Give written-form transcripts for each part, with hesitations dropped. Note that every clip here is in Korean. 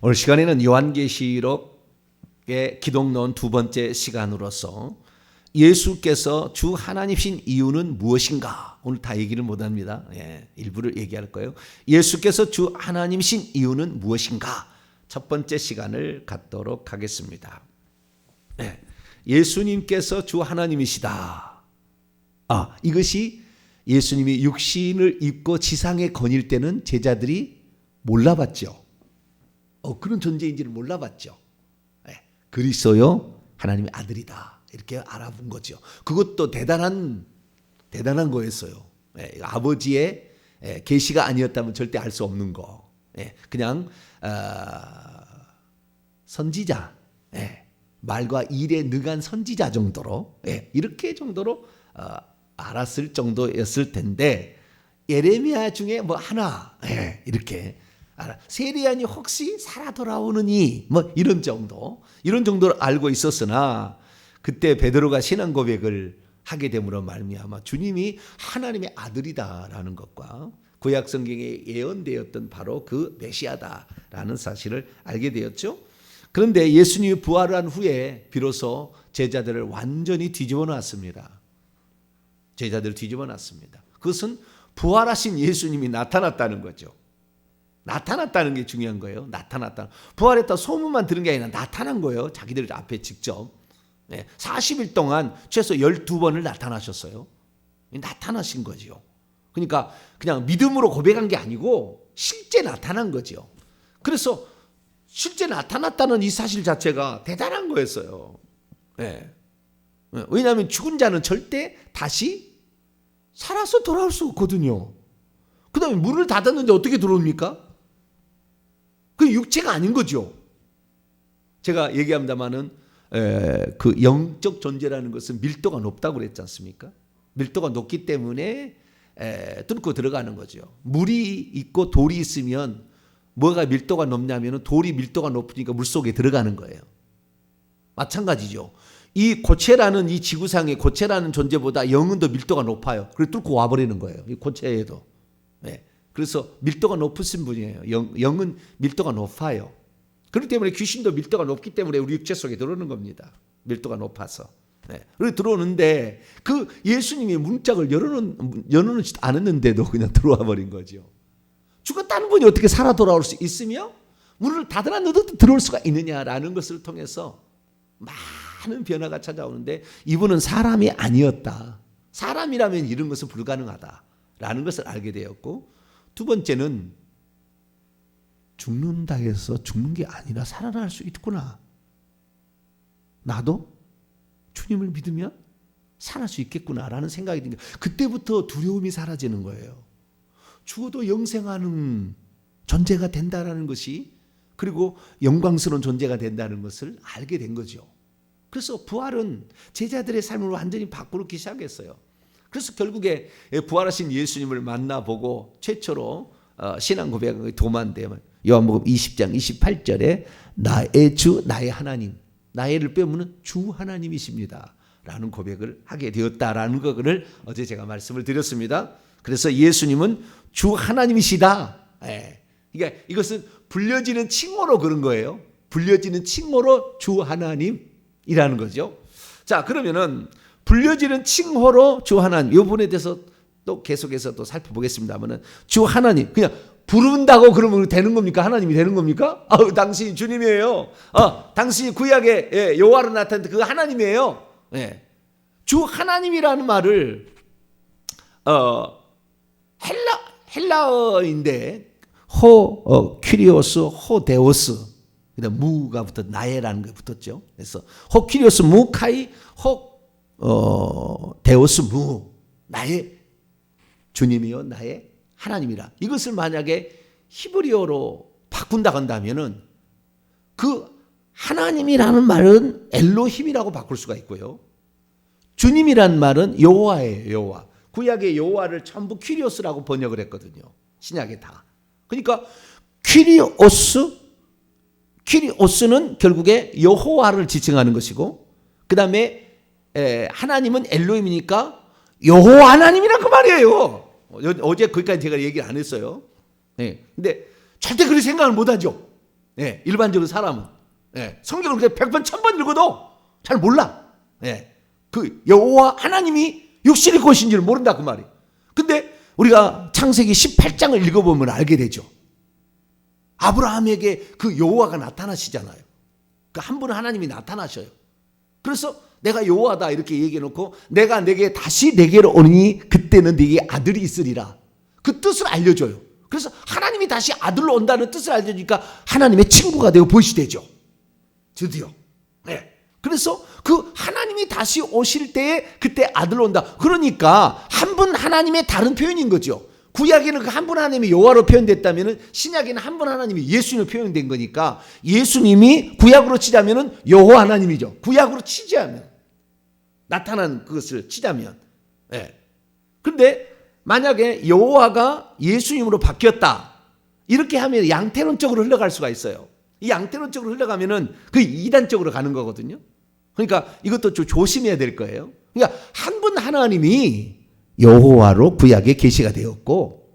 오늘 시간에는 요한계시록의 기록 넣은 두 번째 시간으로서 예수께서 주 하나님이신 이유는 무엇인가? 오늘 다 얘기를 못합니다. 일부를 얘기할 거예요. 예수께서 주 하나님이신 이유는 무엇인가? 첫 번째 시간을 갖도록 하겠습니다. 예수님께서 주 하나님이시다. 이것이 예수님이 육신을 입고 지상에 거닐 때는 제자들이 몰라봤죠. 그런 존재인지를 몰라봤죠. 그리스도요 하나님의 아들이다 이렇게 알아본 거죠. 그것도 대단한 거였어요. 아버지의 계시가 아니었다면 절대 알 수 없는 거. 그냥 선지자, 말과 일에 능한 선지자 정도로 이렇게 정도로 알았을 정도였을 텐데 예레미야 중에 뭐 하나 이렇게 세리야니 혹시 살아 돌아오느니 뭐 이런 정도로 알고 있었으나 그때 베드로가 신앙 고백을 하게 됨으로 말미암아 주님이 하나님의 아들이다라는 것과 구약 성경에 예언되었던 바로 그 메시아다라는 사실을 알게 되었죠. 그런데 예수님이 부활한 후에 비로소 제자들을 완전히 뒤집어 놨습니다. 제자들을 뒤집어 놨습니다. 그것은 부활하신 예수님이 나타났다는 거죠. 나타났다는 게 중요한 거예요. 나타났다. 부활했다 소문만 들은 게 아니라 나타난 거예요. 자기들 앞에 직접. 40일 동안 최소 12번을 나타나셨어요. 나타나신 거죠. 그러니까 그냥 믿음으로 고백한 게 아니고 실제 나타난 거죠. 그래서 실제 나타났다는 이 사실 자체가 대단한 거였어요. 왜냐하면 죽은 자는 절대 다시 살아서 돌아올 수 없거든요. 그 다음에 문을 닫았는데 어떻게 들어옵니까? 그 육체가 아닌 거죠. 제가 얘기합니다마는 그 영적 존재라는 것은 밀도가 높다고 그랬지 않습니까? 밀도가 높기 때문에 뚫고 들어가는 거죠. 물이 있고 돌이 있으면 뭐가 밀도가 높냐면 돌이 밀도가 높으니까 물속에 들어가는 거예요. 마찬가지죠. 이 고체라는 이 지구상의 고체라는 존재보다 영은 더 밀도가 높아요. 그래서 뚫고 와버리는 거예요. 이 고체에도. 그래서 밀도가 높으신 분이에요. 영은 밀도가 높아요. 그렇기 때문에 귀신도 밀도가 높기 때문에 우리 육체 속에 들어오는 겁니다. 밀도가 높아서. 그리고 들어오는데 그 예수님이 문짝을 열어놓지 않았는데도 그냥 들어와 버린 거죠. 죽었다는 분이 어떻게 살아 돌아올 수 있으며 문을 닫아놨는데도 들어올 수가 있느냐라는 것을 통해서 많은 변화가 찾아오는데 이분은 사람이 아니었다. 사람이라면 이런 것은 불가능하다라는 것을 알게 되었고 두 번째는 죽는다 해서 죽는 게 아니라 살아날 수 있구나. 나도 주님을 믿으면 살아날 수 있겠구나라는 생각이 든 거예요. 그때부터 두려움이 사라지는 거예요. 죽어도 영생하는 존재가 된다는 것이 그리고 영광스러운 존재가 된다는 것을 알게 된 거죠. 그래서 부활은 제자들의 삶을 완전히 바꾸기 시작했어요. 그래서 결국에 부활하신 예수님을 만나보고 최초로 신앙 고백한 도마인데 요한복음 20장 28절에 나의 주 나의 하나님 나의를 빼면 주 하나님이십니다 라는 고백을 하게 되었다라는 것을 어제 제가 말씀을 드렸습니다. 그래서 예수님은 주 하나님이시다. 그러니까 이것은 불려지는 칭호로 그런 거예요. 불려지는 칭호로 주 하나님이라는 거죠. 자, 그러면은 불려지는 칭호로 주 하나님, 이 부분에 대해서 또 계속해서 또 살펴보겠습니다만은 주 하나님, 그냥 부른다고 그러면 되는 겁니까? 하나님이 되는 겁니까? 당신이 주님이에요. 당신이 구약에 여호와로 나타난 그 하나님이에요. 주 하나님이라는 말을 헬라어인데 호 퀴리오스, 호 데오스, 그다음 무가 붙었 나에라는 게 붙었죠. 그래서 호 퀴리오스 무 카이 호 데오스 무 나의 주님이요 나의 하나님이라. 이것을 만약에 히브리어로 바꾼다 한다면은 그 하나님이라는 말은 엘로힘이라고 바꿀 수가 있고요. 주님이란 말은 여호와예요. 여호와. 구약의 여호와를 전부 퀴리오스라고 번역을 했거든요. 신약에 다. 그러니까 퀴리오스는 결국에 여호와를 지칭하는 것이고 그다음에 하나님은 엘로힘이니까 여호와 하나님이란 그 말이에요. 어제 거기까지 제가 얘기를 안 했어요. 근데 절대 그렇게 생각을 못 하죠. 예, 일반적인 사람은. 예, 성경을 그냥 100번, 1000번 읽어도 잘 몰라. 예, 그 여호와 하나님이 육신 입고 오신 줄 모른다 그 말이에요. 근데 우리가 창세기 18장을 읽어보면 알게 되죠. 아브라함에게 그 여호와가 나타나시잖아요. 그 한 분 하나님이 나타나셔요. 그래서 내가 여호와다 이렇게 얘기해 놓고 내가 내게 다시 내게로 오니 그때는 네게 아들이 있으리라. 그 뜻을 알려줘요. 그래서 하나님이 다시 아들로 온다는 뜻을 알려주니까 하나님의 친구가 되고 보시되죠. 드디어. 네. 그래서 그 하나님이 다시 오실 때에 그때 아들로 온다. 그러니까 한 분 하나님의 다른 표현인 거죠. 구약에는 그 한 분 하나님이 여호와로 표현됐다면 신약에는 한 분 하나님이 예수님으로 표현된 거니까 예수님이 구약으로 치자면 여호와 하나님이죠. 구약으로 치자면 나타난 그것을 치자면. 예. 근데 만약에 여호와가 예수님으로 바뀌었다 이렇게 하면 양태론적으로 흘러갈 수가 있어요. 이 양태론적으로 흘러가면은 그 이단적으로 가는 거거든요. 그러니까 이것도 좀 조심해야 될 거예요. 그러니까 한 분 하나님이 여호와로 구약에 계시가 되었고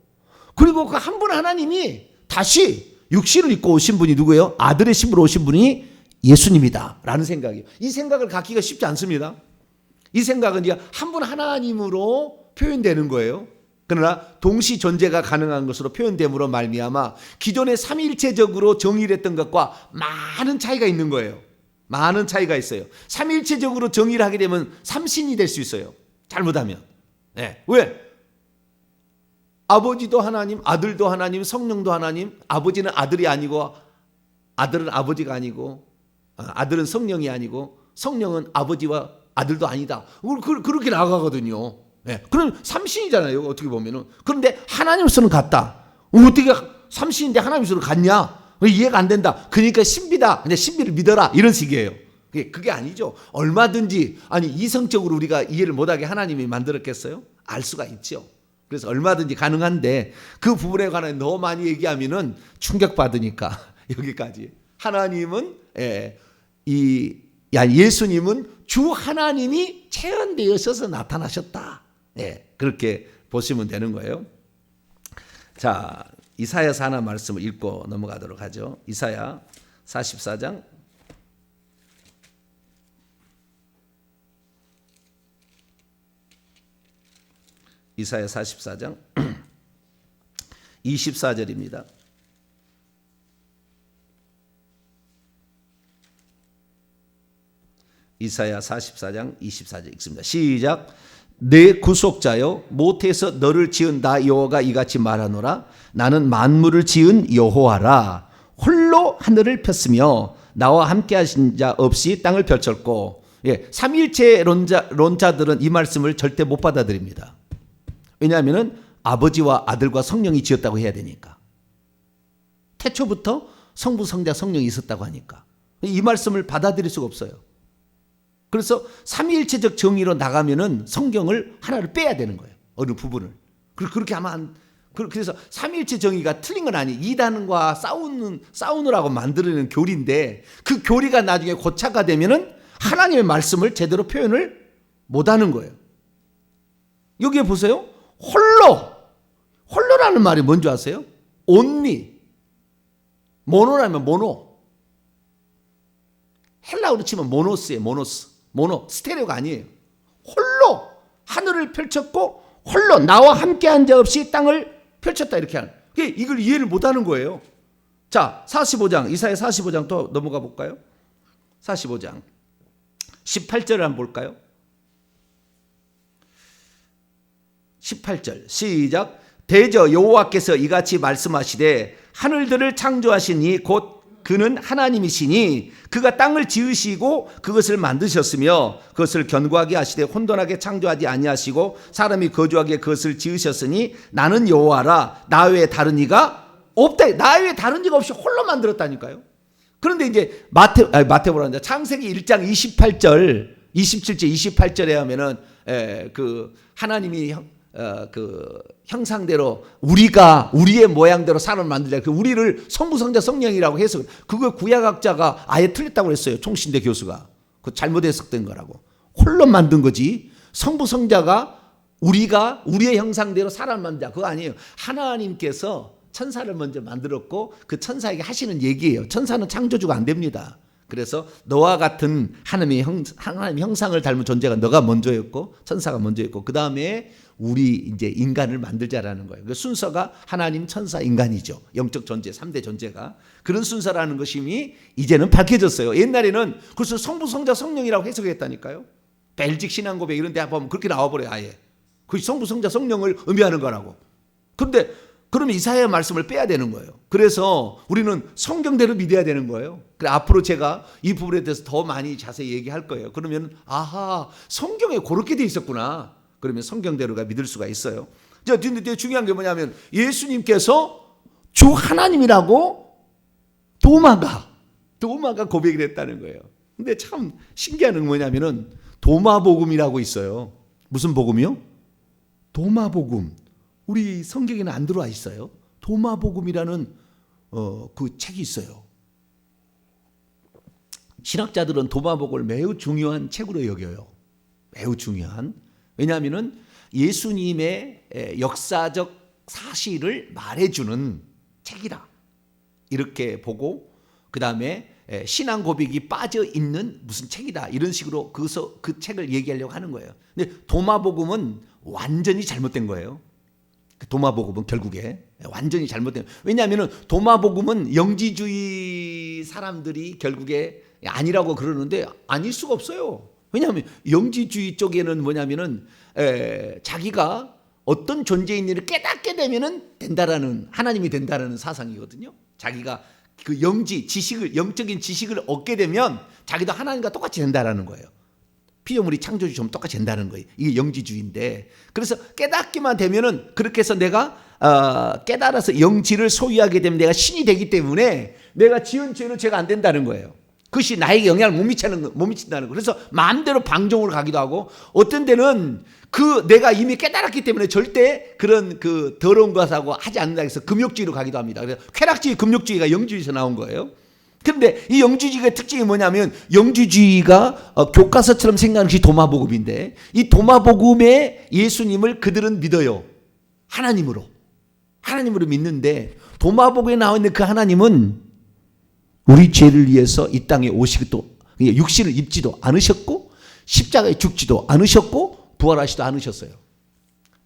그리고 그 한 분 하나님이 다시 육신을 입고 오신 분이 누구예요? 아들의 신부로 오신 분이 예수님이다 라는 생각이에요. 이 생각을 갖기가 쉽지 않습니다. 이 생각은 한 분 하나님으로 표현되는 거예요. 그러나 동시 존재가 가능한 것으로 표현됨으로 말미암아 기존의 삼위일체적으로 정의를 했던 것과 많은 차이가 있는 거예요. 많은 차이가 있어요. 삼위일체적으로 정의를 하게 되면 삼신이 될 수 있어요. 잘못하면. 네. 왜? 아버지도 하나님, 아들도 하나님, 성령도 하나님. 아버지는 아들이 아니고 아들은 아버지가 아니고 아들은 성령이 아니고 성령은 아버지와 아들도 아니다. 그렇게 나가거든요. 네. 그럼 삼신이잖아요. 어떻게 보면은. 그런데 하나님으로서는 같다. 어떻게 삼신인데 하나님으로서는 같냐? 이해가 안 된다. 그러니까 신비다. 그냥 신비를 믿어라. 이런 식이에요. 그게 아니죠. 얼마든지 아니 이성적으로 우리가 이해를 못하게 하나님이 만들었겠어요? 알 수가 있죠. 그래서 얼마든지 가능한데 그 부분에 관해 너무 많이 얘기하면은 충격받으니까 여기까지. 하나님은 예수님은 주 하나님이 체현되어서 나타나셨다. 그렇게 보시면 되는 거예요. 자, 이사야서 하나 말씀을 읽고 넘어가도록 하죠. 이사야 44장 이사야 44장 24절입니다. 이사야 44장 24절 읽습니다. 시작. 내 구속자여 모태에서 너를 지은 나 여호와가 이같이 말하노라. 나는 만물을 지은 여호와라. 홀로 하늘을 폈으며 나와 함께 하신 자 없이 땅을 펼쳤고. 삼위일체 론자들은 이 말씀을 절대 못 받아들입니다. 왜냐하면 아버지와 아들과 성령이 지었다고 해야 되니까. 태초부터 성부, 성자, 성령이 있었다고 하니까. 이 말씀을 받아들일 수가 없어요. 그래서 삼위일체적 정의로 나가면은 성경을 하나를 빼야 되는 거예요. 어느 부분을. 그렇게 하면 그래서 삼위일체 정의가 틀린 건 아니에요. 이단과 싸우느라고 만들어낸 교리인데 그 교리가 나중에 고착화 되면은 하나님의 말씀을 제대로 표현을 못 하는 거예요. 여기에 보세요. 홀로라는 말이 뭔지 아세요? only. 모노라면 모노. 헬라어로 치면 모노스예요. 모노. 스테레오가 아니에요. 홀로 하늘을 펼쳤고 홀로 나와 함께한 자 없이 땅을 펼쳤다 이렇게 하는. 이걸 이해를 못하는 거예요. 자, 45장 이사야 45장 또 넘어가 볼까요? 45장 18절을 한번 볼까요? 18절 시작. 대저 여호와께서 이같이 말씀하시되 하늘들을 창조하시니 곧 그는 하나님이시니 그가 땅을 지으시고 그것을 만드셨으며 그것을 견고하게 하시되 혼돈하게 창조하지 아니하시고 사람이 거주하게 그것을 지으셨으니 나는 여호와라. 나 외에 다른 이가 없다. 나 외에 다른 이가 없이 홀로 만들었다니까요. 그런데 이제 마태복음 창세기 1장 28절 27절 28절에 하면은 그 하나님이 그 형상대로 우리의 모양대로 사람을 만들자. 그 우리를 성부, 성자, 성령이라고 해서 그걸 구약학자가 아예 틀렸다고 그랬어요. 총신대 교수가. 그 잘못 해석된 거라고. 홀로 만든 거지. 성부, 성자가 우리의 형상대로 사람을 만들자. 그거 아니에요. 하나님께서 천사를 먼저 만들었고 그 천사에게 하시는 얘기예요. 천사는 창조주가 안 됩니다. 그래서 너와 같은 하나님의 형상을 닮은 존재가 너가 먼저였고 천사가 먼저였고 그 다음에 우리 이제 인간을 만들자라는 거예요. 그 순서가 하나님, 천사, 인간이죠. 영적 존재, 3대 존재가 그런 순서라는 것이 이제는 밝혀졌어요. 옛날에는 그래서 성부, 성자, 성령이라고 해석했다니까요. 벨직 신앙 고백 이런 데 보면 그렇게 나와버려요. 아예 그 성부, 성자, 성령을 의미하는 거라고. 그런데 그러면 이사야의 말씀을 빼야 되는 거예요. 그래서 우리는 성경대로 믿어야 되는 거예요. 그래 앞으로 제가 이 부분에 대해서 더 많이 자세히 얘기할 거예요. 그러면 아하, 성경에 그렇게 돼 있었구나. 그러면 성경대로가 믿을 수가 있어요. 근데 중요한 게 뭐냐면 예수님께서 주 하나님이라고 도마가 고백을 했다는 거예요. 근데 참 신기한 건 뭐냐면은 도마복음이라고 있어요. 무슨 복음이요? 도마복음. 우리 성경에는 안 들어와 있어요. 도마복음이라는 그 책이 있어요. 신학자들은 도마복음을 매우 중요한 책으로 여겨요. 매우 중요한. 왜냐하면은 예수님의 역사적 사실을 말해주는 책이다. 이렇게 보고 그 다음에 신앙 고백이 빠져 있는 무슨 책이다. 이런 식으로 그 책을 얘기하려고 하는 거예요. 근데 도마복음은 완전히 잘못된 거예요. 도마복음은 결국에 완전히 잘못된. 왜냐하면 도마복음은 영지주의 사람들이 결국에 아니라고 그러는데 아닐 수가 없어요. 왜냐하면 영지주의 쪽에는 뭐냐면은 자기가 어떤 존재인 일을 깨닫게 되면은 된다라는 하나님이 된다라는 사상이거든요. 자기가 그 영적인 지식을 얻게 되면 자기도 하나님과 똑같이 된다라는 거예요. 피조물이 창조주처럼 똑같이 된다는 거예요. 이게 영지주의인데 그래서 깨닫기만 되면은 그렇게 해서 내가 깨달아서 영지를 소유하게 되면 내가 신이 되기 때문에 내가 지은 죄는 죄가 안 된다는 거예요. 그것이 나에게 영향을 못 미친다는 거예요. 그래서 마음대로 방종으로 가기도 하고 어떤 데는 내가 이미 깨달았기 때문에 절대 그런 그 더러운 것하고 하지 않는다 해서 금욕주의로 가기도 합니다. 그래서 쾌락주의, 금욕주의가 영지주의에서 나온 거예요. 그런데 이 영지주의의 특징이 뭐냐면 영지주의가 교과서처럼 생각하는 것이 도마복음인데 이 도마복음에 예수님을 그들은 믿어요. 하나님으로 믿는데 도마복음에 나와 있는 그 하나님은 우리 죄를 위해서 이 땅에 오시기도 육신을 입지도 않으셨고 십자가에 죽지도 않으셨고 부활하시도 않으셨어요.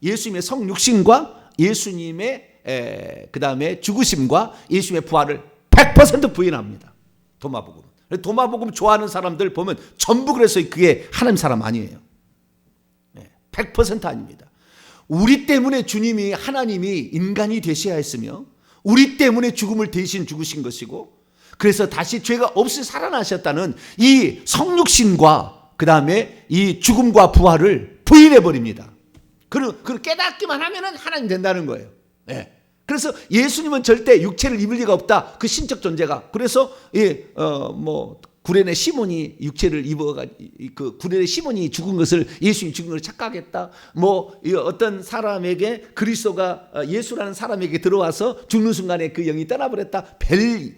예수님의 성육신과 예수님의 그 다음에 죽으심과 예수님의 부활을 100% 부인합니다. 도마복음. 도마복음 좋아하는 사람들 보면 전부 그래서 그게 하나님 사람 아니에요. 100% 아닙니다. 우리 때문에 주님이 하나님이 인간이 되셔야 했으며 우리 때문에 죽음을 대신 죽으신 것이고 그래서 다시 죄가 없이 살아나셨다는 이 성육신과 그 다음에 이 죽음과 부활을 부인해 버립니다. 그걸 깨닫기만 하면은 하나님 된다는 거예요. 그래서 예수님은 절대 육체를 입을 리가 없다. 그 신적 존재가. 그래서 구레네 시몬이 육체를 입어가 그 구레네 시몬이 죽은 것을 예수님이 죽은 것을 착각했다. 어떤 사람에게 그리스도가 예수라는 사람에게 들어와서 죽는 순간에 그 영이 떠나버렸다. 별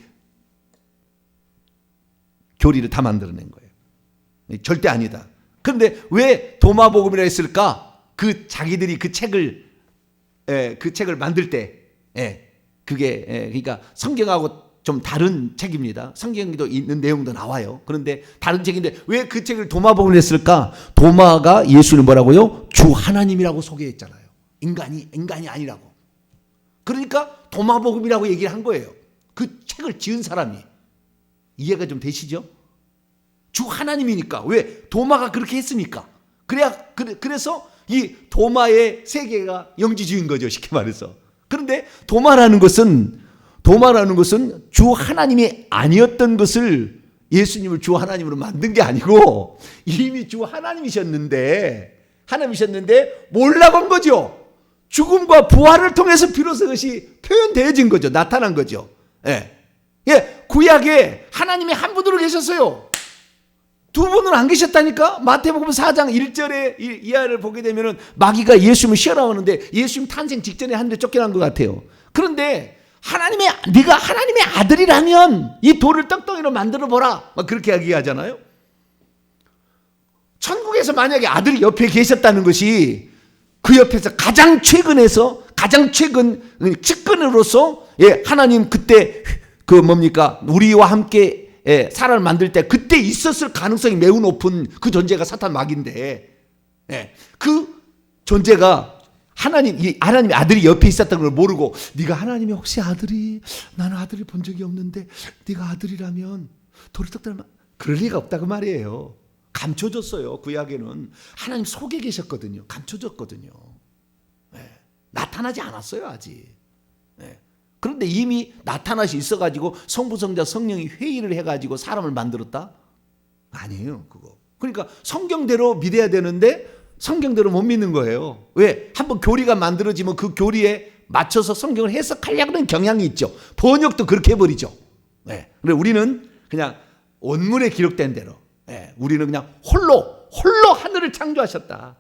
교리를 다 만들어낸 거예요. 절대 아니다. 그런데 왜 도마복음이라 했을까? 자기들이 그 책을 만들 때 그게 그러니까 성경하고 좀 다른 책입니다. 성경에도 있는 내용도 나와요. 그런데 다른 책인데 왜 그 책을 도마복음을 했을까? 도마가 예수를 뭐라고요? 주 하나님이라고 소개했잖아요. 인간이 아니라고. 그러니까 도마복음이라고 얘기를 한 거예요. 그 책을 지은 사람이. 이해가 좀 되시죠? 주 하나님이니까. 왜? 도마가 그렇게 했으니까. 그래서 이 도마의 세계가 영지주의인 거죠. 쉽게 말해서. 그런데 도마라는 것은 주 하나님이 아니었던 것을 예수님을 주 하나님으로 만든 게 아니고 이미 주 하나님이셨는데 몰라고 한 거죠. 죽음과 부활을 통해서 비로소 그것이 표현되어진 거죠. 나타난 거죠. 구약에 하나님이 한 분으로 계셨어요. 두 분은 안 계셨다니까. 마태복음 4장 1절에 이하를 보게 되면은 마귀가 예수님을 시험하는데 예수님 탄생 직전에 한 대 쫓겨난 것 같아요. 그런데 네가 하나님의 아들이라면 이 돌을 떡덩이로 만들어 보라. 막 그렇게 이야기하잖아요. 천국에서 만약에 아들이 옆에 계셨다는 것이 그 옆에서 가장 최근에서 가장 최근 측근으로서 하나님 그때 우리와 함께 사람을 만들 때 그때 있었을 가능성이 매우 높은 그 존재가 사탄 마귀인데, 그 존재가 하나님의 아들이 옆에 있었던 걸 모르고, 네가 하나님이 혹시 나는 아들을 본 적이 없는데 네가 아들이라면 도리떡들만, 그럴 리가 없다고 말이에요. 감춰졌어요. 구약에는 하나님 속에 계셨거든요. 감춰졌거든요. 나타나지 않았어요 아직. 그런데 이미 나타나시 있어가지고 성부, 성자, 성령이 회의를 해가지고 사람을 만들었다? 아니에요 그거. 그러니까 성경대로 믿어야 되는데 성경대로 못 믿는 거예요. 왜? 한번 교리가 만들어지면 그 교리에 맞춰서 성경을 해석하려고 하는 경향이 있죠. 번역도 그렇게 해버리죠. 그래 우리는 그냥 원문에 기록된 대로, 우리는 그냥 홀로 하늘을 창조하셨다.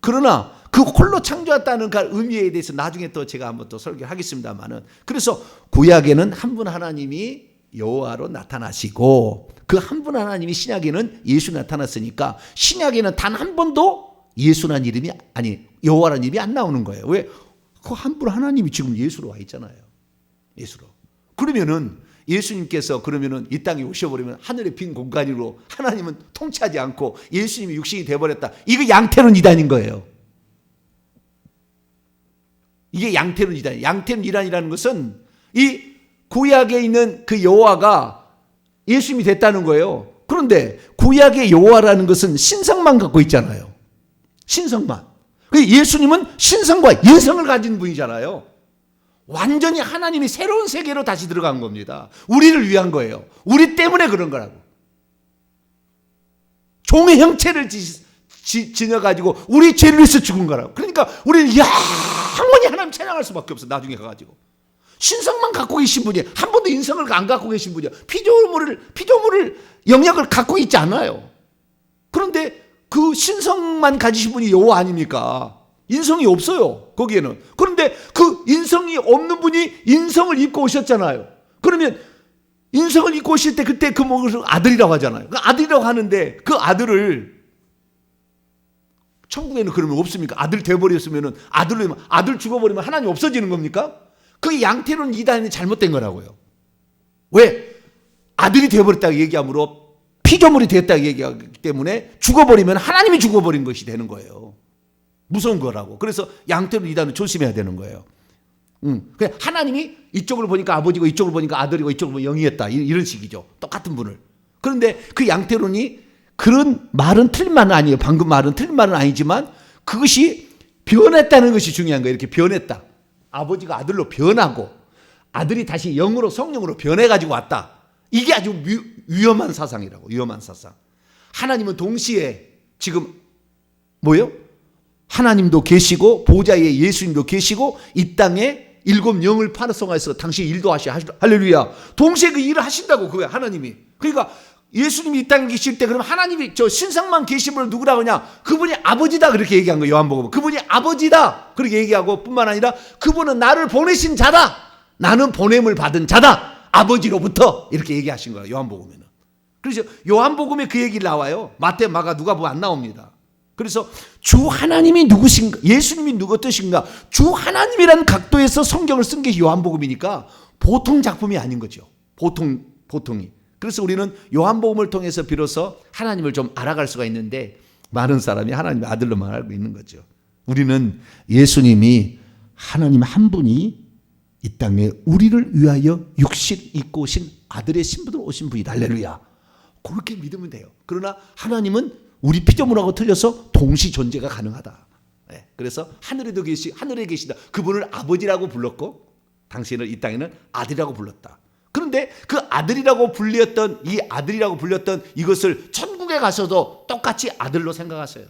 그러나 그 홀로 창조했다는 그 의미에 대해서 나중에 또 제가 한번 또 설교하겠습니다만은, 그래서 구약에는 한 분 하나님이 여호와로 나타나시고 그 한 분 하나님이 신약에는 예수 나타났으니까 신약에는 단 한 번도 예수라는 이름이, 아니 여호와라는 이름이 안 나오는 거예요. 왜? 그 한 분 하나님이 지금 예수로 와 있잖아요. 예수로. 그러면은 예수님께서 그러면은 이 땅에 오셔버리면 하늘의 빈 공간으로 하나님은 통치하지 않고 예수님이 육신이 돼버렸다. 이거 양태론 이단인 거예요. 이게 양태론 이단. 양태론 이단이라는 것은 이 구약에 있는 그 여호와가 예수님이 됐다는 거예요. 그런데 구약의 여호와라는 것은 신성만 갖고 있잖아요. 신성만. 예수님은 신성과 인성을 가진 분이잖아요. 완전히 하나님이 새로운 세계로 다시 들어간 겁니다. 우리를 위한 거예요. 우리 때문에 그런 거라고. 종의 형체를 지녀가지고 우리 죄를 위해서 죽은 거라고. 그러니까 우리는 영원히 하나님 찬양할 수밖에 없어. 나중에 가가지고. 신성만 갖고 계신 분이, 한 번도 인성을 안 갖고 계신 분이야. 피조물을 영역을 갖고 있지 않아요. 그런데 그 신성만 가지신 분이 여호와 아닙니까? 인성이 없어요 거기에는. 그런데 그 인성이 없는 분이 인성을 입고 오셨잖아요. 그러면 인성을 입고 오실 때 그때 그 아들이라고 하잖아요. 그 아들이라고 하는데 그 아들을 천국에는 그러면 없습니까? 아들 돼버렸으면 아들 죽어버리면 하나님 없어지는 겁니까? 그게 양태론 이단이 잘못된 거라고요. 왜? 아들이 되어버렸다고 얘기함으로 피조물이 되었다고 얘기하기 때문에 죽어버리면 하나님이 죽어버린 것이 되는 거예요. 무서운 거라고. 그래서 양태론 이단은 조심해야 되는 거예요. 그냥 하나님이 이쪽을 보니까 아버지고 이쪽을 보니까 아들이고 이쪽을 보니까 영이었다. 이런 식이죠. 똑같은 분을. 그런데 그 양태론이 그런 말은 틀린 말은 아니에요. 방금 말은 틀린 말은 아니지만 그것이 변했다는 것이 중요한 거예요. 이렇게 변했다. 아버지가 아들로 변하고 아들이 다시 영으로 성령으로 변해가지고 왔다. 이게 아주 위험한 사상이라고. 위험한 사상. 하나님은 동시에 지금 뭐예요? 하나님도 계시고 보좌에 예수님도 계시고 이 땅에 7 영을 파송해서 당신 일도 할렐루야. 동시에 그 일을 하신다고 그거야 하나님이. 그러니까 예수님이 이 땅에 계실 때 그럼 하나님이 저 신성만 계신 분을 누구라고 하냐? 그분이 아버지다 그렇게 얘기한 거예요. 요한복음. 그분이 아버지다 그렇게 얘기하고 뿐만 아니라 그분은 나를 보내신 자다. 나는 보냄을 받은 자다. 아버지로부터 이렇게 얘기하신 거예요. 요한복음에는. 그래서 요한복음에 그 얘기 나와요. 마태, 마가, 누가복음 안 나옵니다. 그래서 주 하나님이 누구신가? 예수님이 누구 뜻인가? 주 하나님이라는 각도에서 성경을 쓴 게 요한복음이니까 보통 작품이 아닌 거죠. 보통이. 그래서 우리는 요한복음을 통해서 비로소 하나님을 좀 알아갈 수가 있는데 많은 사람이 하나님의 아들로만 알고 있는 거죠. 우리는 예수님이 하나님 한 분이 이 땅에 우리를 위하여 육신 입고 오신 아들의 신분으로 오신 분이다. 할렐루야. 그렇게 믿으면 돼요. 그러나 하나님은 우리 피조물하고 틀려서 동시 존재가 가능하다. 그래서 하늘에 계시다. 그분을 아버지라고 불렀고 당신을 이 땅에는 아들이라고 불렀다. 그런데 그 아들이라고 불렸던 이것을 천국에 가서도 똑같이 아들로 생각하세요.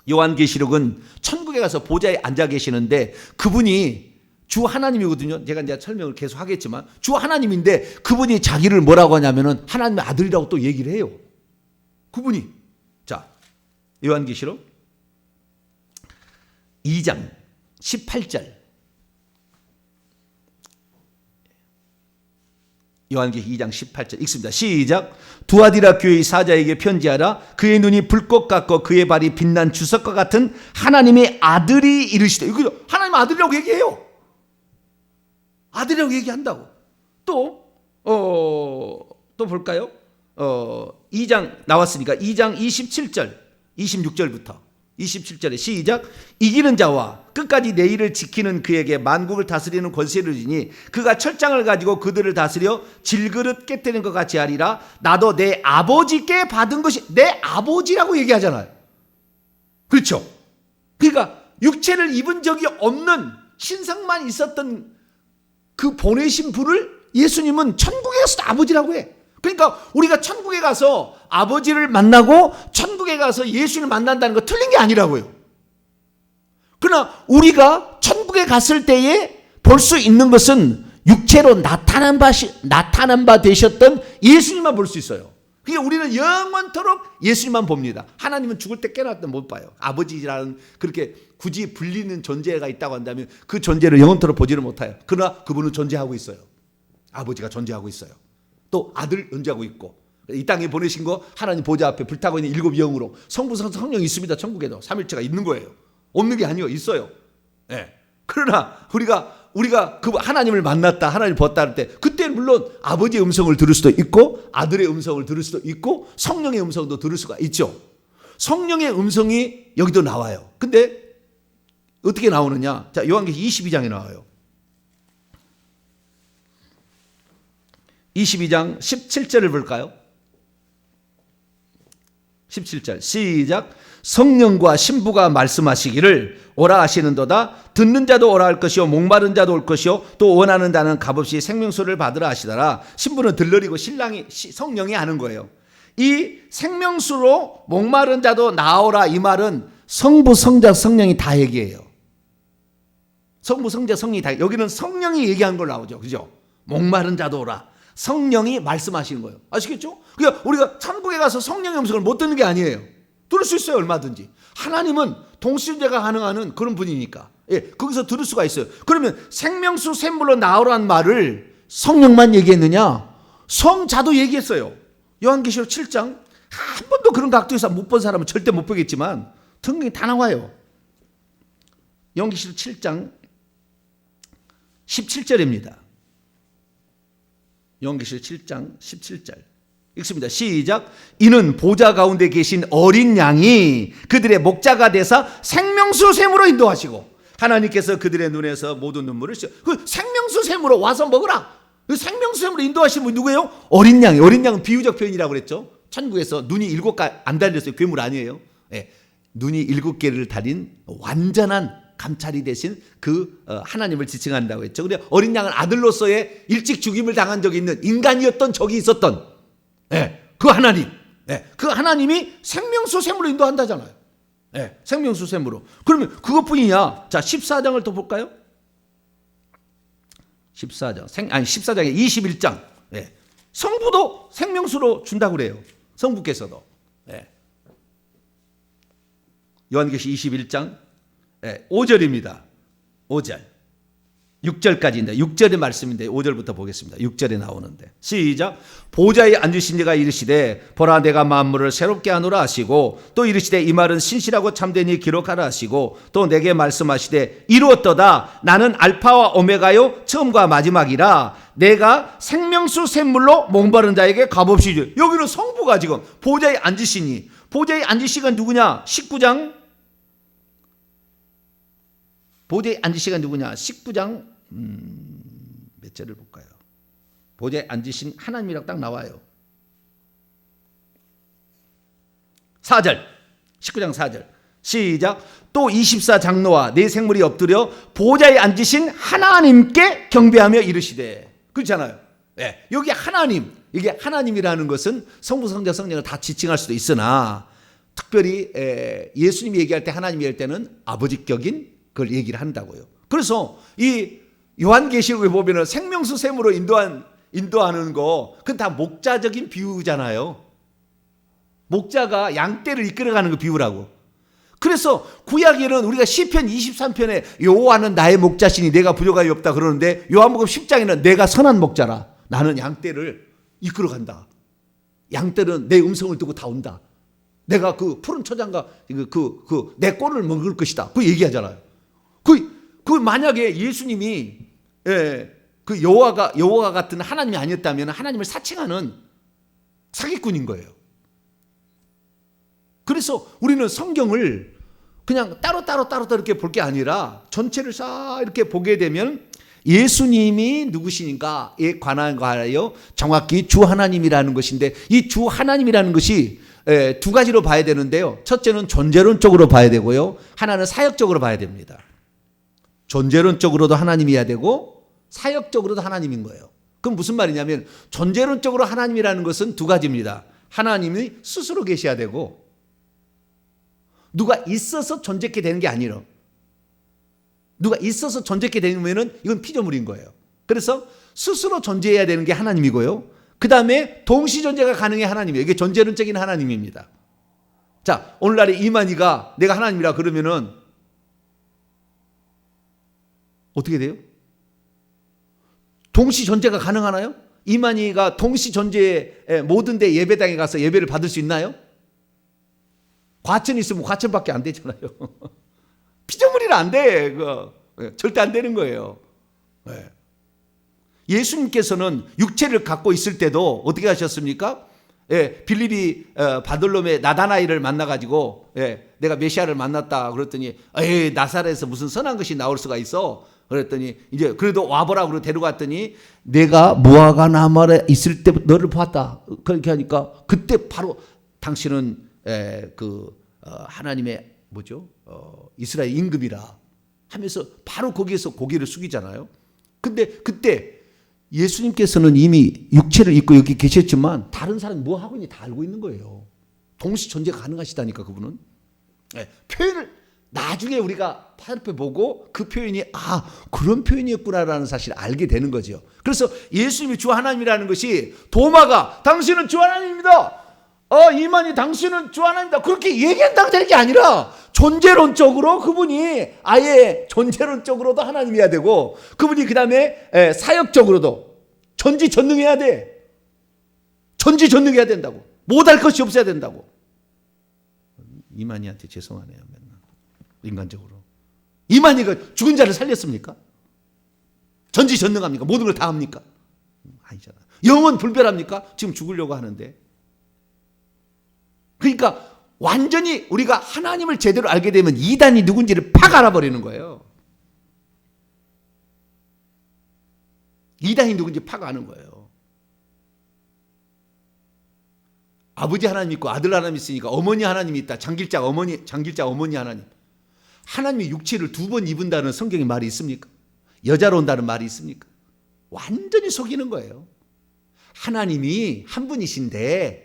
요한계시록은 천국에 가서 보좌에 앉아 계시는데 그분이 주 하나님이거든요. 제가 이제 설명을 계속 하겠지만 주 하나님인데 그분이 자기를 뭐라고 하냐면은 하나님의 아들이라고 또 얘기를 해요. 그분이. 자, 요한계시록 2장 18절. 요한계시록 2장 18절 읽습니다. 시작. 두아디라 교회의 사자에게 편지하라. 그의 눈이 불꽃 같고 그의 발이 빛난 주석과 같은 하나님의 아들이 이르시되. 이거 하나님 아들이라고 얘기해요. 아들이라고 얘기한다고. 또 볼까요? 2장 나왔으니까 2장 27절 26절부터 27절에 시작. 이기는 자와 끝까지 내 일을 지키는 그에게 만국을 다스리는 권세를 주니 그가 철장을 가지고 그들을 다스려 질그릇 깨뜨리는 것 같이 하리라. 나도 내 아버지께 받은 것이. 내 아버지라고 얘기하잖아요. 그렇죠? 그러니까 육체를 입은 적이 없는 신성만 있었던 그 보내신 분을 예수님은 천국에 가서 아버지라고 해. 그러니까 우리가 천국에 가서 아버지를 만나고 천국에 가서 예수를 만난다는 거 틀린 게 아니라고요. 그러나 우리가 천국에 갔을 때에 볼 수 있는 것은 육체로 나타난 바 되셨던 예수님만 볼 수 있어요. 그러니까 우리는 영원토록 예수님만 봅니다. 하나님은 죽을 때 깨어날 때 못 봐요. 아버지라는 그렇게 굳이 불리는 존재가 있다고 한다면 그 존재를 영원토록 보지를 못해요. 그러나 그분은 존재하고 있어요. 아버지가 존재하고 있어요. 또 아들 존재하고 있고, 이 땅에 보내신 거 하나님 보좌 앞에 불타고 있는 7 영으로 성부 성령이 있습니다. 천국에도 삼일체가 있는 거예요. 없는 게 아니요, 있어요. 예. 그러나 우리가 그 하나님을 만났다, 하나님을 봤다 할 때 그때는 물론 아버지의 음성을 들을 수도 있고 아들의 음성을 들을 수도 있고 성령의 음성도 들을 수가 있죠. 성령의 음성이 여기도 나와요. 근데 어떻게 나오느냐? 자, 요한계시록 22장에 나와요. 22장 17절을 볼까요? 17절 시작. 성령과 신부가 말씀하시기를 오라 하시는도다. 듣는 자도 오라 할 것이요 목마른 자도 올 것이요 또 원하는 자는 값없이 생명수를 받으라 하시더라. 신부는 들러리고 신랑이 성령이 하는 거예요. 이 생명수로 목마른 자도 나오라, 이 말은 성부 성자 성령이 다 얘기해요. 성부 성자 성령이 다, 여기는 성령이 얘기한 걸 나오죠. 그죠? 목마른 자도 오라. 성령이 말씀하시는 거예요. 아시겠죠? 그러니까 우리가 천국에 가서 성령의 음성을 못 듣는 게 아니에요. 들을 수 있어요. 얼마든지. 하나님은 동시대가 가능한 그런 분이니까. 예, 거기서 들을 수가 있어요. 그러면 생명수 샘물로 나오라는 말을 성령만 얘기했느냐? 성자도 얘기했어요. 요한계시록 7장 한 번도 그런 각도에서 못 본 사람은 절대 못 보겠지만 성경이 다 나와요. 요한계시록 7장 17절입니다. 요한계시록 7장 17절 읽습니다. 시작. 이는 보좌 가운데 계신 어린 양이 그들의 목자가 되사 생명수 샘으로 인도하시고 하나님께서 그들의 눈에서 모든 눈물을 씻어. 그 생명수 샘으로 와서 먹으라. 그 생명수 샘으로 인도하신 분이 누구예요? 어린 양이. 어린 양은 비유적 표현이라고 그랬죠. 천국에서 눈이 7개 안 달렸어요. 괴물 아니에요. 예. 눈이 7개를 달린 완전한 감찰이 되신 그 하나님을 지칭한다고 했죠. 근데 어린 양은 아들로서의 일찍 죽임을 당한 적이 있는 인간이었던 적이 있었던, 예, 그 하나님, 예, 그 하나님이 생명수 샘으로 인도한다잖아요. 예, 생명수 샘으로. 그러면 그것뿐이냐? 자, 14장을 또 볼까요? 14장에 21장. 예, 성부도 생명수로 준다고 그래요. 성부께서도. 예. 요한계시록 21장 5절입니다. 5절. 6절까지인데 6절의 말씀인데 5절부터 보겠습니다. 6절에 나오는데 시작. 보좌에 앉으신 이가 이르시되 보라 내가 만물을 새롭게 하노라 하시고 또 이르시되 이 말은 신실하고 참되니 기록하라 하시고 또 내게 말씀하시되 이루었도다. 나는 알파와 오메가요 처음과 마지막이라. 내가 생명수 샘물로 목마른 자에게 값없이 주. 여기는 성부가 지금 보좌에 앉으시니, 보좌에 앉으시가 누구냐? 19장 보좌에 앉으시가 누구냐? 19장 몇 절을 볼까요? 보좌에 앉으신 하나님이라고 딱 나와요. 4절 19장 4절 시작. 또 24장로와 네 생물이 엎드려 보좌에 앉으신 하나님께 경배하며 이르시되. 그렇잖아요. 네, 여기 하나님, 이게 하나님이라는 것은 성부 성자 성령을 다 지칭할 수도 있으나 특별히 예수님이 얘기할 때, 하나님이 얘기할 때는 아버지격인 그걸 얘기를 한다고요. 그래서 이 요한계시록에 보면은 생명수 샘으로 인도하는 거, 그건 다 목자적인 비유잖아요. 목자가 양떼를 이끌어가는 그 비유라고. 그래서 구약에는 우리가 시편 23편에 여호와는 나의 목자시니 내가 부족함이 없다 그러는데 요한복음 10장에는 내가 선한 목자라. 나는 양떼를 이끌어간다. 양떼는 내 음성을 듣고 다 온다. 내가 그 푸른 초장과 내 꼴을 먹을 것이다. 그 얘기하잖아요. 그 만약에 예수님이 그 여호와 같은 하나님이 아니었다면 하나님을 사칭하는 사기꾼인 거예요. 그래서 우리는 성경을 그냥 따로 이렇게 볼 게 아니라 전체를 싹 이렇게 보게 되면 예수님이 누구시니까에 관하여 정확히 주 하나님이라는 것인데, 이 주 하나님이라는 것이 두 가지로 봐야 되는데요. 첫째는 존재론적으로 봐야 되고요. 하나는 사역적으로 봐야 됩니다. 존재론적으로도 하나님이어야 되고 사역적으로도 하나님인 거예요. 그럼 무슨 말이냐면 존재론적으로 하나님이라는 것은 두 가지입니다. 하나님이 스스로 계셔야 되고, 누가 있어서 존재케 되는 게 아니라, 누가 있어서 존재케 되면은 이건 피조물인 거예요. 그래서 스스로 존재해야 되는 게 하나님이고요. 그 다음에 동시 존재가 가능해 하나님이에요. 이게 존재론적인 하나님입니다. 자, 오늘날에 이만희가 내가 하나님이라 그러면은 어떻게 돼요? 동시 존재가 가능하나요? 이만희가 동시 존재의 모든 데 예배당에 가서 예배를 받을 수 있나요? 과천이 있으면 과천밖에 안 되잖아요. 피조물이라 안 돼. 그거. 절대 안 되는 거예요. 예수님께서는 육체를 갖고 있을 때도 어떻게 하셨습니까? 빌립이 바돌롬의 나다나이를 만나가지고 내가 메시아를 만났다 그랬더니 나사렛에서 무슨 선한 것이 나올 수가 있어? 그랬더니 이제 그래도 와보라 그러고 데려갔더니 내가 무화과 나무에 있을 때 너를 봤다. 그렇게 하니까 그때 바로 당신은 하나님의 이스라엘 임금이라 하면서 바로 거기에서 고개를 숙이잖아요. 근데 그때 예수님께서는 이미 육체를 입고 여기 계셨지만 다른 사람이 뭐 하고 있는지 다 알고 있는 거예요. 동시 존재가 가능하시다니까 그분은. 표현을 나중에 우리가 살펴보고 그 표현이 그런 표현이었구나라는 사실을 알게 되는 거죠. 그래서 예수님이 주 하나님이라는 것이 도마가 당신은 주 하나님입니다. 이만희 당신은 주 하나님이다. 그렇게 얘기한다고 되는 게 아니라 존재론적으로 그분이 아예 존재론적으로도 하나님이어야 되고, 그분이 그 다음에 사역적으로도 전지전능해야 돼. 전지전능해야 된다고. 못할 것이 없어야 된다고. 이만희한테 죄송하네요. 맨날 인간적으로. 이만희가 죽은 자를 살렸습니까? 전지전능합니까? 모든 걸 다 합니까? 아니잖아. 영원 불멸합니까? 지금 죽으려고 하는데. 그러니까 완전히 우리가 하나님을 제대로 알게 되면 이단이 누군지를 팍 알아버리는 거예요. 이단이 누군지 팍 아는 거예요. 아버지 하나님 있고 아들 하나님 있으니까 어머니 하나님이 있다. 장길자 어머니 하나님. 하나님이 육체를 두 번 입은다는 성경의 말이 있습니까? 여자로 온다는 말이 있습니까? 완전히 속이는 거예요. 하나님이 한 분이신데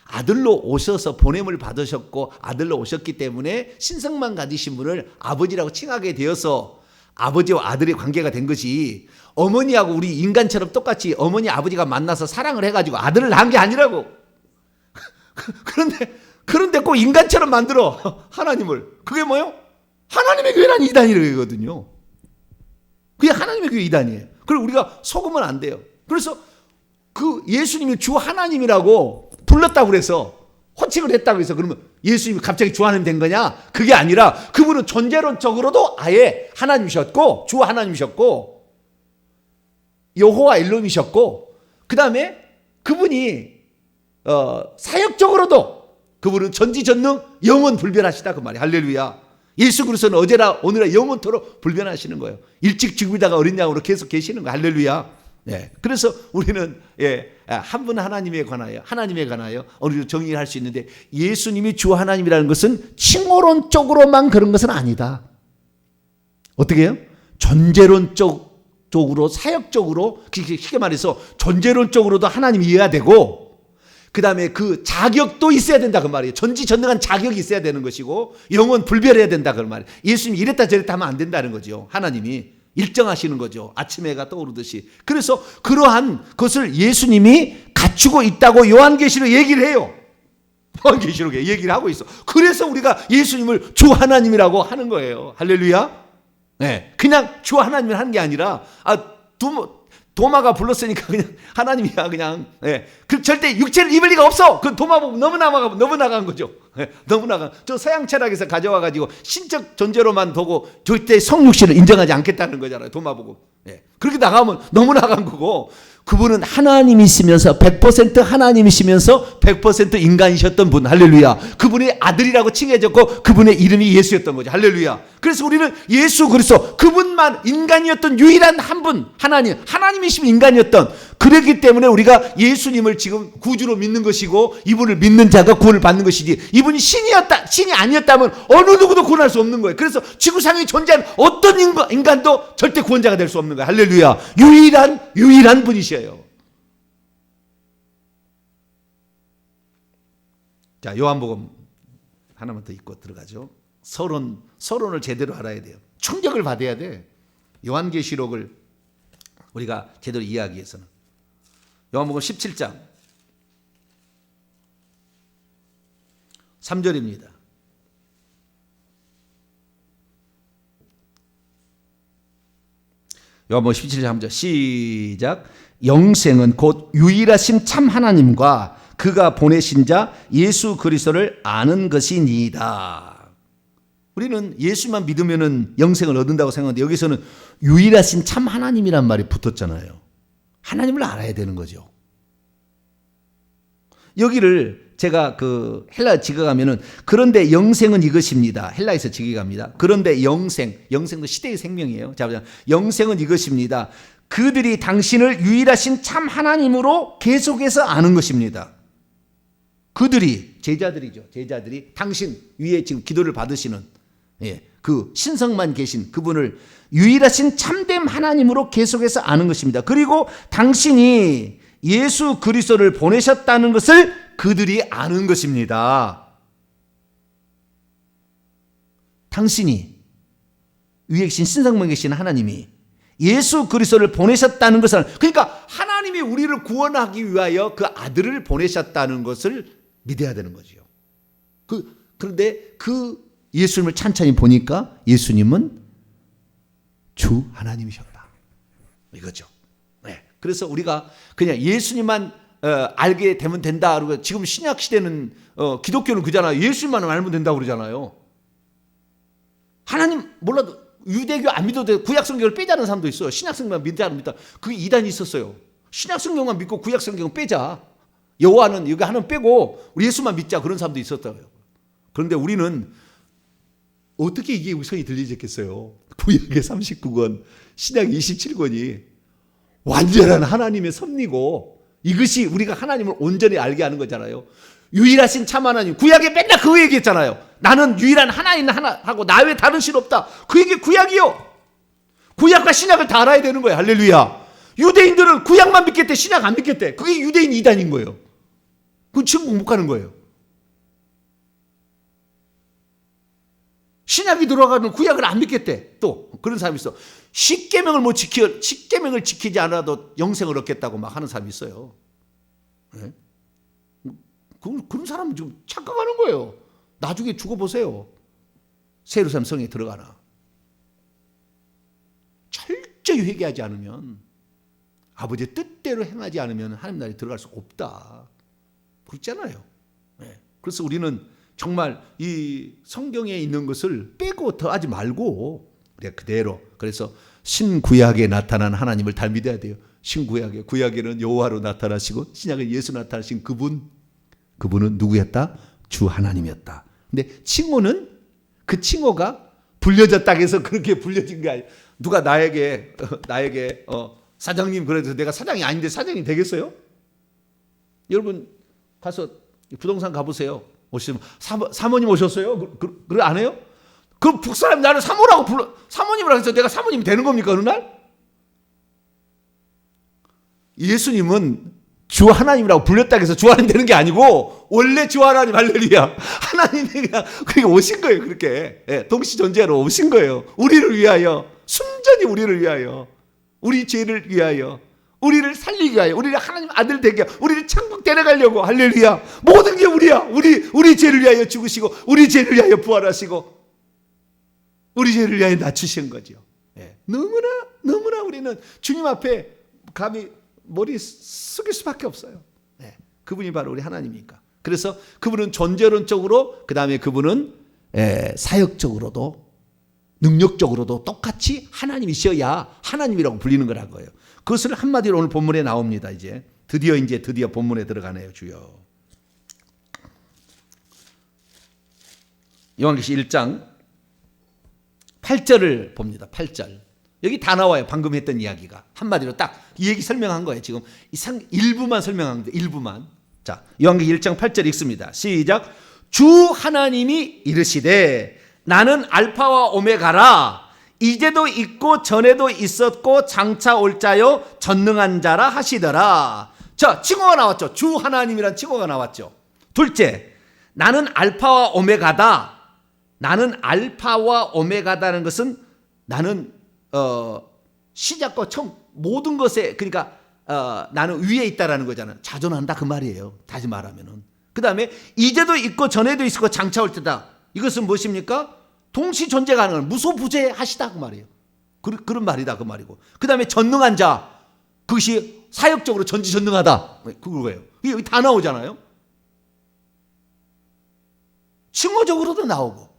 아들로 오셔서 보냄을 받으셨고 아들로 오셨기 때문에 신성만 가지신 분을 아버지라고 칭하게 되어서 아버지와 아들의 관계가 된 것이, 어머니하고 우리 인간처럼 똑같이 어머니 아버지가 만나서 사랑을 해가지고 아들을 낳은 게 아니라고. 그런데 꼭 인간처럼 만들어 하나님을. 그게 뭐요? 하나님의 교회란 이단이거든요. 그게 하나님의 교회 이단이에요. 그리고 우리가 속으면 안 돼요. 그래서 그 예수님이 주 하나님이라고 불렀다고 그래서 호칭을 했다고 해서 그러면 예수님이 갑자기 주 하나님 된 거냐? 그게 아니라 그분은 존재론적으로도 아예 하나님이셨고 주 하나님이셨고 여호와 일론이셨고, 그 다음에 그분이 사역적으로도 그분은 전지전능 영원 불변하시다 그 말이에요. 할렐루야. 예수 그리스도는 어제나 오늘나 영원토록 불변하시는 거예요. 일찍 죽으다가 어린 양으로 계속 계시는 거예요. 할렐루야. 그래서 우리는 한 분 하나님에 관하여 어느 정도 정의를 할 수 있는데, 예수님이 주 하나님이라는 것은 칭호론적으로만 그런 것은 아니다. 어떻게 해요? 존재론적으로 사역적으로, 쉽게 말해서 존재론적으로도 하나님이어야 되고, 그 다음에 그 자격도 있어야 된다 그 말이에요. 전지전능한 자격이 있어야 되는 것이고 영원 불멸해야 된다 그 말이에요. 예수님이 이랬다 저랬다 하면 안 된다는 거죠. 하나님이 일정하시는 거죠. 아침 해가 떠오르듯이. 그래서 그러한 것을 예수님이 갖추고 있다고 요한계시록 얘기를 해요. 요한계시록에 얘기를 하고 있어. 그래서 우리가 예수님을 주 하나님이라고 하는 거예요. 할렐루야. 그냥 주 하나님을 하는 게 아니라 도마가 불렀으니까 그냥 하나님이야 그냥. 예. 그 절대 육체를 입을 리가 없어. 그 도마 보고 너무 나간 거죠. 예. 너무 나간. 저 서양 철학에서 가져와 가지고 신적 존재로만 보고 절대 성육신을 인정하지 않겠다는 거잖아요. 도마 보고. 예. 그렇게 나가면 너무 나간 거고, 그분은 하나님이시면서 100% 하나님이시면서 100% 인간이셨던 분. 할렐루야. 그분의 아들이라고 칭해졌고 그분의 이름이 예수였던 거죠. 할렐루야. 그래서 우리는 예수 그리스도, 그분만 인간이었던 유일한 한 분, 하나님이시면 인간이었던, 그렇기 때문에 우리가 예수님을 지금 구주로 믿는 것이고 이분을 믿는 자가 구원을 받는 것이지, 이분이 신이 아니었다면 어느 누구도 구원할 수 없는 거예요. 그래서 지구상에 존재하는 어떤 인간도 절대 구원자가 될 수 없는 거예요. 할렐루야. 유일한 분이셔요. 자, 요한복음 하나만 더 읽고 들어가죠. 서론을 제대로 알아야 돼요. 충격을 받아야 돼. 요한계시록을 우리가 제대로 이해하기 위해서는. 요한복음 17장 3절입니다. 요한복음 17장 3절 시작. 영생은 곧 유일하신 참 하나님과 그가 보내신 자 예수 그리스도를 아는 것이니이다. 우리는 예수만 믿으면 영생을 얻는다고 생각하는데 여기서는 유일하신 참 하나님이란 말이 붙었잖아요. 하나님을 알아야 되는 거죠. 여기를 제가 그 헬라 직역하면은, 그런데 영생은 이것입니다. 헬라에서 직역합니다. 그런데 영생도 시대의 생명이에요. 자, 영생은 이것입니다. 그들이 당신을 유일하신 참 하나님으로 계속해서 아는 것입니다. 그들이 제자들이죠. 제자들이 당신 위에 지금 기도를 받으시는, 그 신성만 계신 그분을 유일하신 참된 하나님으로 계속해서 아는 것입니다. 그리고 당신이 예수 그리스도를 보내셨다는 것을 그들이 아는 것입니다. 당신이 위에 계신 신성만 계신 하나님이 예수 그리스도를 보내셨다는 것을, 그러니까 하나님이 우리를 구원하기 위하여 그 아들을 보내셨다는 것을 믿어야 되는 거죠. 그런데 그 예수님을 찬찬히 보니까 예수님은 주 하나님이셨다, 이거죠. 네. 그래서 우리가 그냥 예수님만 알게 되면 된다. 그리고 지금 신약 시대는 기독교는 그잖아요. 예수님만 알면 된다고 그러잖아요. 하나님 몰라도 유대교 안 믿어도 돼. 구약 성경을 빼자는 사람도 있어요. 신약 성경만 믿자는 믿다. 그게 이단이 있었어요. 신약 성경만 믿고 구약 성경은 빼자. 여호와는 여기 하나는 빼고 우리 예수만 믿자. 그런 사람도 있었다고요. 그런데 우리는 어떻게 이게 우선이 들리셨겠어요? 구약의 39권, 신약 27권이 완전한 하나님의 섭리고, 이것이 우리가 하나님을 온전히 알게 하는 거잖아요. 유일하신 참 하나님. 구약에 맨날 그거 얘기했잖아요. 나는 유일한 하나님 하나 하고 나 외에 다른 신 없다. 그 얘기 구약이요. 구약과 신약을 다 알아야 되는 거예요. 할렐루야. 유대인들은 구약만 믿겠대, 신약 안 믿겠대. 그게 유대인 이단인 거예요. 그건 지금 공복하는 거예요. 신약이 들어가면 구약을 안 믿겠대. 또 그런 사람이 있어. 십계명을 지키지 않아도 영생을 얻겠다고 막 하는 사람이 있어요. 네? 그런 사람은 좀 착각하는 거예요. 나중에 죽어보세요. 세루살렘 성에 들어가나. 철저히 회개하지 않으면, 아버지의 뜻대로 행하지 않으면 하나님 나라에 들어갈 수 없다. 그렇잖아요. 네. 그래서 우리는 정말 이 성경에 있는 것을 빼고 더하지 말고 우리가 그대로, 그래서 신구약에 나타난 하나님을 다 믿어야 돼요. 구약에는 여호와로 나타나시고 신약에 예수 나타나신 그분은 누구였다? 주 하나님이었다. 근데 칭호는, 그 칭호가 불려졌다 해서 그렇게 불려진 게 아니에요. 누가 나에게 사장님, 그래도 내가 사장이 아닌데 사장이 되겠어요? 여러분 가서 부동산 가보세요. 오시면 사모님 오셨어요? 그래 안 해요? 그 북사람 나를 사모라고 사모님이라고 해서 내가 사모님이 되는 겁니까 어느 날? 예수님은 주 하나님이라고 불렸다고 해서 주 하나님 되는 게 아니고, 원래 주 하나님, 할렐루야, 하나님이 그냥 그렇게 오신 거예요. 그렇게 동시 존재로 오신 거예요. 우리를 위하여, 순전히 우리를 위하여, 우리 죄를 위하여, 우리를 살리기 위하여, 우리를 하나님 아들 되게, 우리를 천국 데려가려고, 할렐루야, 모든 게 우리야. 우리 죄를 위하여 죽으시고, 우리 죄를 위하여 부활하시고, 우리 죄를 위하여 낮추신 거죠. 너무나 우리는 주님 앞에 감히 머리 숙일 수밖에 없어요. 네. 그분이 바로 우리 하나님이니까. 그래서 그분은 존재론적으로, 그 다음에 그분은 사역적으로도, 능력적으로도 똑같이 하나님이셔야 하나님이라고 불리는 거라고요. 그것을 한마디로 오늘 본문에 나옵니다. 드디어 본문에 들어가네요. 주여. 요한계시 1장 8절을 봅니다. 8절. 여기 다 나와요. 방금 했던 이야기가. 한마디로 딱 이 얘기 설명한 거예요. 지금 일부만 설명한 거예요. 일부만. 자, 요한계시 1장 8절 읽습니다. 시작. 주 하나님이 이르시되 나는 알파와 오메가라. 이제도 있고 전에도 있었고 장차 올 자요 전능한 자라 하시더라. 자, 칭호가 나왔죠. 주 하나님이란 칭호가 나왔죠. 둘째, 나는 알파와 오메가다. 나는 알파와 오메가다는 것은 나는 시작과 처음 모든 것에, 그러니까 나는 위에 있다라는 거잖아요. 자존한다 그 말이에요. 다시 말하면은. 그 다음에 이제도 있고 전에도 있고 장차 올 때다. 이것은 무엇입니까? 동시 존재 가능한 무소부재하시다 그 말이에요. 그런 말이다 그 말이고. 그 다음에 전능한 자, 그것이 사역적으로 전지전능하다. 그거예요. 여기 다 나오잖아요. 칭호적으로도 나오고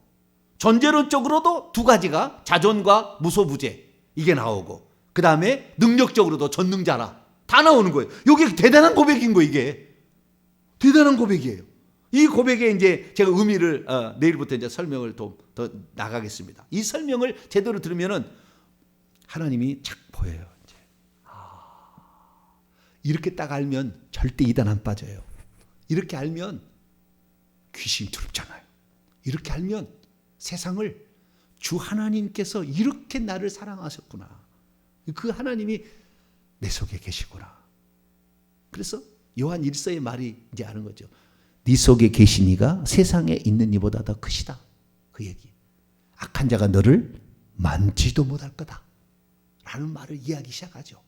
존재론적으로도 두 가지가 자존과 무소부재 이게 나오고, 그 다음에 능력적으로도 전능자라 다 나오는 거예요. 이게 대단한 고백인 거예요. 이게 대단한 고백이에요. 이 고백에 이제 제가 의미를 내일부터 이제 설명을 더 나가겠습니다. 이 설명을 제대로 들으면은 하나님이 착 보여요. 이제 이렇게 딱 알면 절대 이단 안 빠져요. 이렇게 알면 귀신이 두렵잖아요. 이렇게 알면 세상을 주 하나님께서 이렇게 나를 사랑하셨구나. 그 하나님이 내 속에 계시구나. 그래서 요한 1서의 말이 이제 아는 거죠. 네 속에 계신 이가 세상에 있는 이보다 더 크시다. 그 얘기. 악한 자가 너를 만지도 못할 거다. 라는 말을 이야기 시작하죠.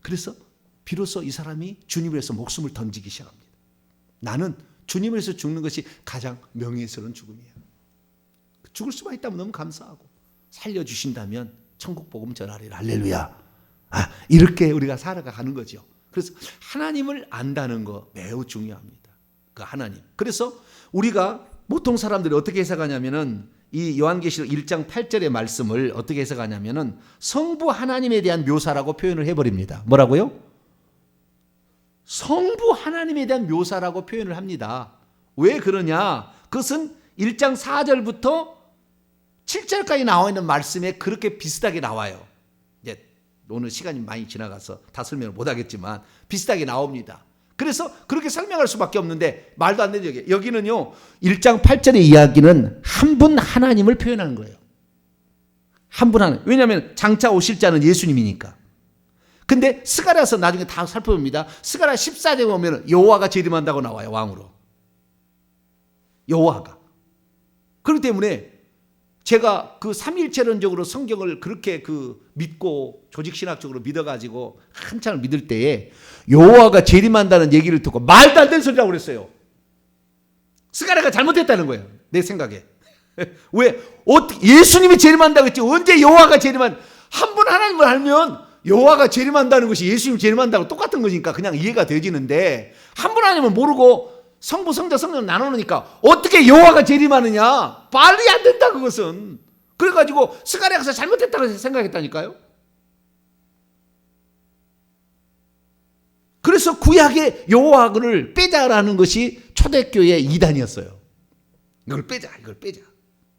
그래서 비로소 이 사람이 주님을 위해서 목숨을 던지기 시작합니다. 나는 주님을 위해서 죽는 것이 가장 명예스러운 죽음이에요. 죽을 수만 있다면 너무 감사하고, 살려주신다면 천국 복음 전하리라. 할렐루야. 이렇게 우리가 살아가는 거죠. 그래서 하나님을 안다는 거 매우 중요합니다. 그 하나님. 그래서 우리가 보통 사람들이 어떻게 해석하냐면은 이 요한계시록 1장 8절의 말씀을 어떻게 해석하냐면은 성부 하나님에 대한 묘사라고 표현을 해버립니다. 뭐라고요? 성부 하나님에 대한 묘사라고 표현을 합니다. 왜 그러냐? 그것은 1장 4절부터 7절까지 나와 있는 말씀에 그렇게 비슷하게 나와요. 이제 오늘 시간이 많이 지나가서 다 설명을 못 하겠지만 비슷하게 나옵니다. 그래서 그렇게 설명할 수밖에 없는데 말도 안 되죠. 여기는요 1장 8절의 이야기는 한 분 하나님을 표현하는 거예요. 한 분 하나님. 왜냐하면 장차 오실 자는 예수님이니까. 근데 스가랴서 나중에 다 살펴봅니다. 스가랴 14장 보면 여호와가 재림한다고 나와요. 왕으로. 여호와가. 그렇기 때문에 제가 그 삼위일체론적으로 성경을 그렇게 믿고 조직신학적으로 믿어가지고 한참을 믿을 때에 여호와가 재림한다는 얘기를 듣고 말도 안 되는 소리라고 그랬어요. 스가랴가 잘못했다는 거예요. 내 생각에. 왜? 예수님이 재림한다고 했지. 언제 여호와가 한 분 하나님을 알면 여호와가 재림한다는 것이 예수님이 재림한다고 똑같은 거니까 그냥 이해가 되지는데, 한 분 하나님은 모르고 성부, 성자, 성령 나누니까 어떻게 여호와가 재림하느냐? 말이 안 된다 그것은. 그래가지고 스가랴가 잘못했다고 생각했다니까요. 그래서 구약의 여호와를 빼자라는 것이 초대교회의 이단이었어요. 이걸 빼자.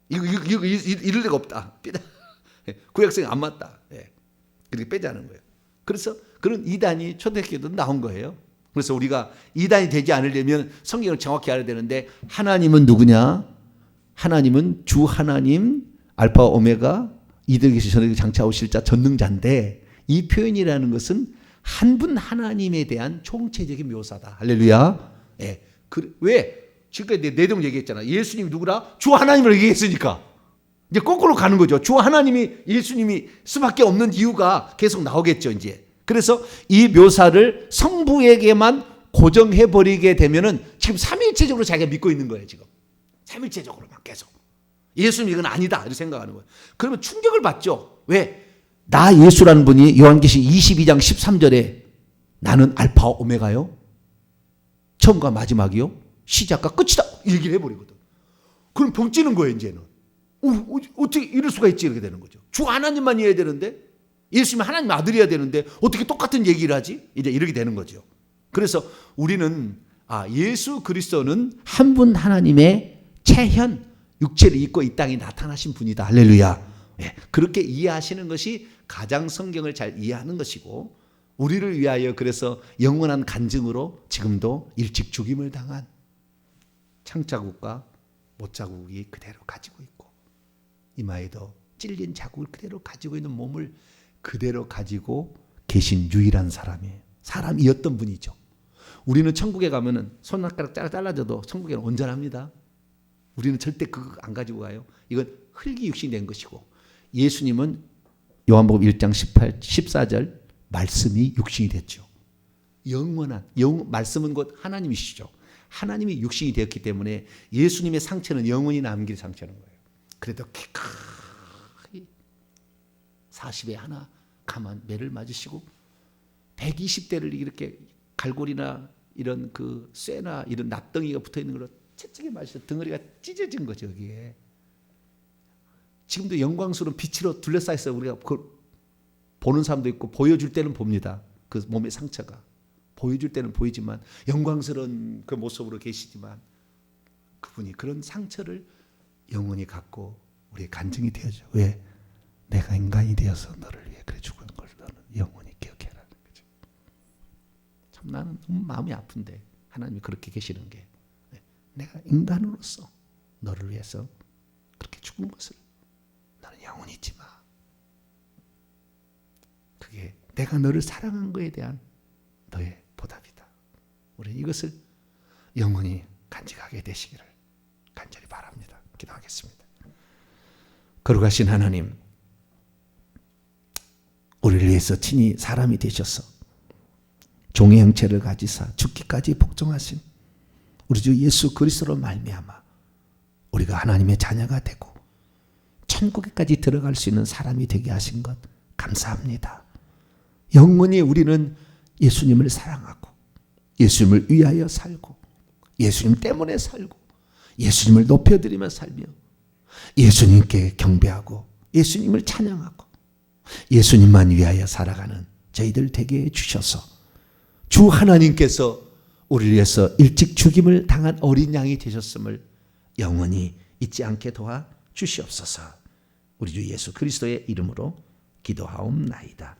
이거 이럴 리가 없다. 빼자. 구약성이 안 맞다. 그렇게 빼자는 거예요. 그래서 그런 이단이 초대교회도 나온 거예요. 그래서 우리가 이단이 되지 않으려면 성경을 정확히 알아야 되는데, 하나님은 누구냐? 하나님은 주 하나님, 알파와 오메가, 이들 계시 전에 장차 오실 자, 전능자인데, 이 표현이라는 것은 한 분 하나님에 대한 총체적인 묘사다. 할렐루야. 왜? 지금까지 내용 얘기했잖아. 예수님이 누구라? 주 하나님을 얘기했으니까. 이제 거꾸로 가는 거죠. 주 하나님이 예수님이 수밖에 없는 이유가 계속 나오겠죠, 이제. 그래서 이 묘사를 성부에게만 고정해버리게 되면은 지금 삼위일체적으로 자기가 믿고 있는 거예요, 지금. 삼위일체적으로만 계속. 예수님 이건 아니다, 이렇게 생각하는 거예요. 그러면 충격을 받죠. 왜? 나 예수라는 분이 요한계시 22장 13절에 나는 알파와 오메가요. 처음과 마지막이요. 시작과 끝이다. 얘기를 해버리거든. 그럼 병 찌는 거예요, 이제는. 어떻게 이럴 수가 있지? 이렇게 되는 거죠. 주 하나님만 이해야 되는데, 예수님은 하나님 아들이어야 되는데, 어떻게 똑같은 얘기를 하지? 이제 이렇게 되는 거죠. 그래서 우리는, 예수 그리스도는 한 분 하나님의 체현, 육체를 입고 이 땅에 나타나신 분이다. 할렐루야. 예, 그렇게 이해하시는 것이 가장 성경을 잘 이해하는 것이고, 우리를 위하여 그래서 영원한 간증으로 지금도 일찍 죽임을 당한 창자국과 못자국이 그대로 가지고 있고, 이마에도 찔린 자국을 그대로 가지고 있는 몸을 그대로 가지고 계신 유일한 사람이에요. 사람이었던 분이죠. 우리는 천국에 가면은 손가락 잘라져도 천국에는 온전합니다. 우리는 절대 그거 안 가지고 가요. 이건 흙이 육신된 것이고, 예수님은 요한복음 1장 14절 말씀이 육신이 됐죠. 영원한 말씀은 곧 하나님이시죠. 하나님이 육신이 되었기 때문에 예수님의 상처는 영원히 남길 상처는 거예요. 그래도 기꺼이 40에 하나 가만 매를 맞으시고 120대를 이렇게 갈고리나 이런 그 쇠나 이런 납덩이가 붙어 있는 걸로 채찍에 맞으셔서 덩어리가 찢어진 거죠. 여기에 지금도 영광스러운 빛으로 둘러싸여 있어요. 우리가 보는 사람도 있고 보여줄 때는 봅니다. 그 몸의 상처가 보여줄 때는 보이지만 영광스러운 그 모습으로 계시지만 그분이 그런 상처를 영원히 갖고 우리의 간증이 되어져. 왜? 내가 인간이 되어서 너를 위해 그래 죽은 걸 너는 영원히 기억해라. 참 나는 너무 마음이 아픈데 하나님이 그렇게 계시는 게, 내가 인간으로서 너를 위해서 그렇게 죽은 것을 너는 영원히 잊지 마. 그게 내가 너를 사랑한 거에 대한 너의 보답이다. 우리는 이것을 영원히 간직하게 되시기를 간절히 바랍니다. 기도하겠습니다. 거룩하신 하나님, 우리를 위해서 친히 사람이 되셔서 종의 형체를 가지사 죽기까지 복종하신 우리 주 예수 그리스도로 말미암아 우리가 하나님의 자녀가 되고 천국에까지 들어갈 수 있는 사람이 되게 하신 것 감사합니다. 영원히 우리는 예수님을 사랑하고 예수님을 위하여 살고 예수님 때문에 살고 예수님을 높여드리며 살며 예수님께 경배하고 예수님을 찬양하고 예수님만 위하여 살아가는 저희들 되게 해주셔서 주 하나님께서 우리를 위해서 일찍 죽임을 당한 어린 양이 되셨음을 영원히 잊지 않게 도와 주시옵소서. 우리 주 예수 그리스도의 이름으로 기도하옵나이다.